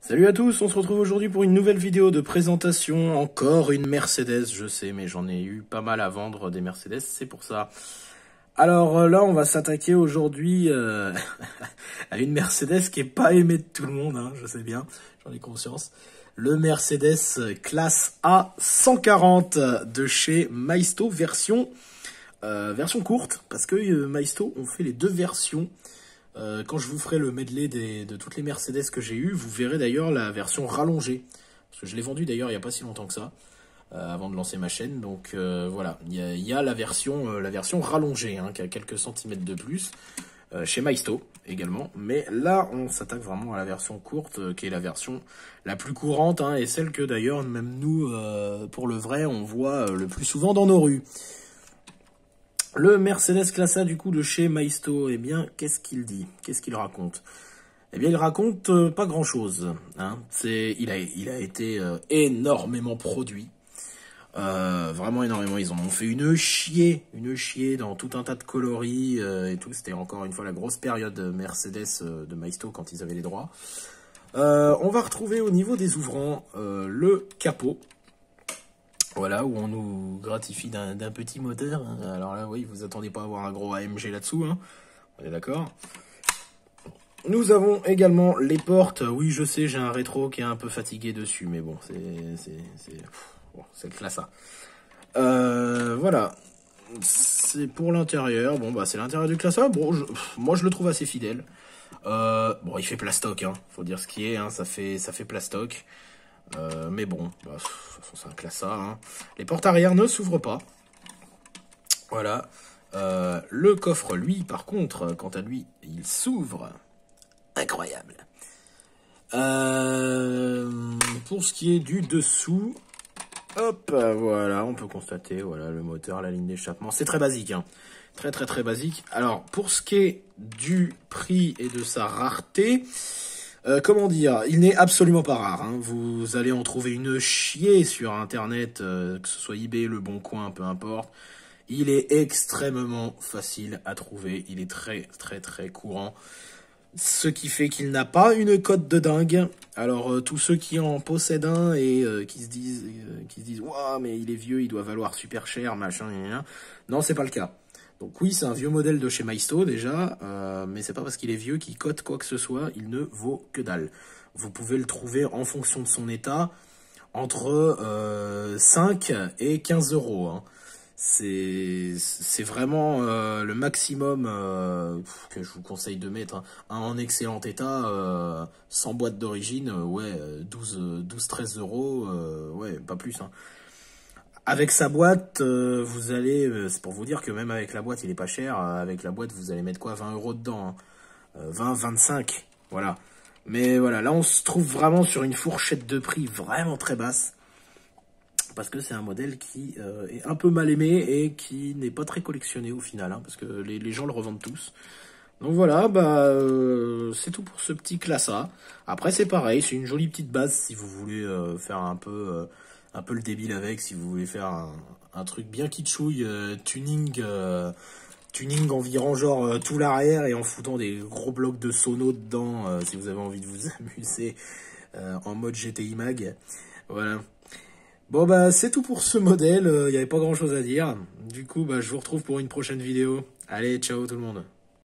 Salut à tous, on se retrouve aujourd'hui pour une nouvelle vidéo de présentation, encore une Mercedes, je sais, mais j'en ai eu pas mal à vendre des Mercedes, c'est pour ça. Alors là, on va s'attaquer aujourd'hui à une Mercedes qui est pas aimée de tout le monde, hein, je sais bien, j'en ai conscience. Le Mercedes classe A 140 de chez Maisto, version courte, parce que Maisto ont fait les deux versions. Quand je vous ferai le medley de toutes les Mercedes que j'ai eues, vous verrez d'ailleurs la version rallongée. Parce que je l'ai vendue d'ailleurs il n'y a pas si longtemps que ça, avant de lancer ma chaîne. Donc voilà, il y a la version rallongée, hein, qui a quelques centimètres de plus, chez Maisto également. Mais là, on s'attaque vraiment à la version courte, qui est la version la plus courante, hein, et celle que d'ailleurs, même nous, pour le vrai, on voit le plus souvent dans nos rues. Le Mercedes Classe A du coup de chez Maisto, eh bien, qu'est-ce qu'il dit? Qu'est-ce qu'il raconte? Eh bien, il raconte pas grand-chose. Hein. Il a été énormément produit. Vraiment énormément. Ils en ont fait une chier dans tout un tas de coloris et tout. C'était encore une fois la grosse période Mercedes de Maisto quand ils avaient les droits. On va retrouver au niveau des ouvrants le capot. Voilà, où on nous gratifie d'un petit moteur. Alors là, oui, vous attendez pas à avoir un gros AMG là-dessous, hein. On est d'accord. Nous avons également les portes. Oui, je sais, j'ai un rétro qui est un peu fatigué dessus, mais bon, c'est le classe A. Voilà. C'est pour l'intérieur. Bon, bah, c'est l'intérieur du classe A. Bon, moi, je le trouve assez fidèle. Bon, il fait plastoc, hein. Faut dire ce qui est, hein. Ça fait plastoc. Mais bon, bah, c'est un classe A, hein. Les portes arrière ne s'ouvrent pas. Voilà. Le coffre, lui, par contre, quant à lui, il s'ouvre. Incroyable. Pour ce qui est du dessous, hop, voilà, on peut constater, voilà, le moteur, la ligne d'échappement. C'est très basique, hein. Très basique. Alors, pour ce qui est du prix et de sa rareté, comment dire, il n'est absolument pas rare, hein. Vous allez en trouver une chier sur internet, que ce soit eBay, Le Bon Coin, peu importe. Il est extrêmement facile à trouver, il est très courant. Ce qui fait qu'il n'a pas une cote de dingue. Alors tous ceux qui en possèdent un et qui se disent waouh, mais il est vieux, il doit valoir super cher, machin, non, c'est pas le cas. Donc oui, c'est un vieux modèle de chez Maisto déjà, mais c'est pas parce qu'il est vieux qu'il cote quoi que ce soit, il ne vaut que dalle. Vous pouvez le trouver en fonction de son état entre 5 et 15 euros. Hein. C'est vraiment le maximum que je vous conseille de mettre. Hein. Un en excellent état, sans boîte d'origine, ouais, 12-13 euros, ouais, pas plus. Hein. Avec sa boîte, vous allez, c'est pour vous dire que même avec la boîte, il est pas cher. Avec la boîte, vous allez mettre quoi, 20 euros dedans, hein. 20, 25, voilà. Mais voilà, là, on se trouve vraiment sur une fourchette de prix vraiment très basse. Parce que c'est un modèle qui est un peu mal aimé et qui n'est pas très collectionné au final, hein, parce que les gens le revendent tous. Donc voilà, bah c'est tout pour ce petit classe A. Après c'est pareil, c'est une jolie petite base si vous voulez faire un peu le débile avec, si vous voulez faire un truc bien kitschouille, tuning environ genre tout l'arrière et en foutant des gros blocs de sono dedans, si vous avez envie de vous amuser en mode GTI Mag. Voilà. Bon bah c'est tout pour ce modèle, il n'y avait pas grand chose à dire. Du coup bah je vous retrouve pour une prochaine vidéo. Allez, ciao tout le monde.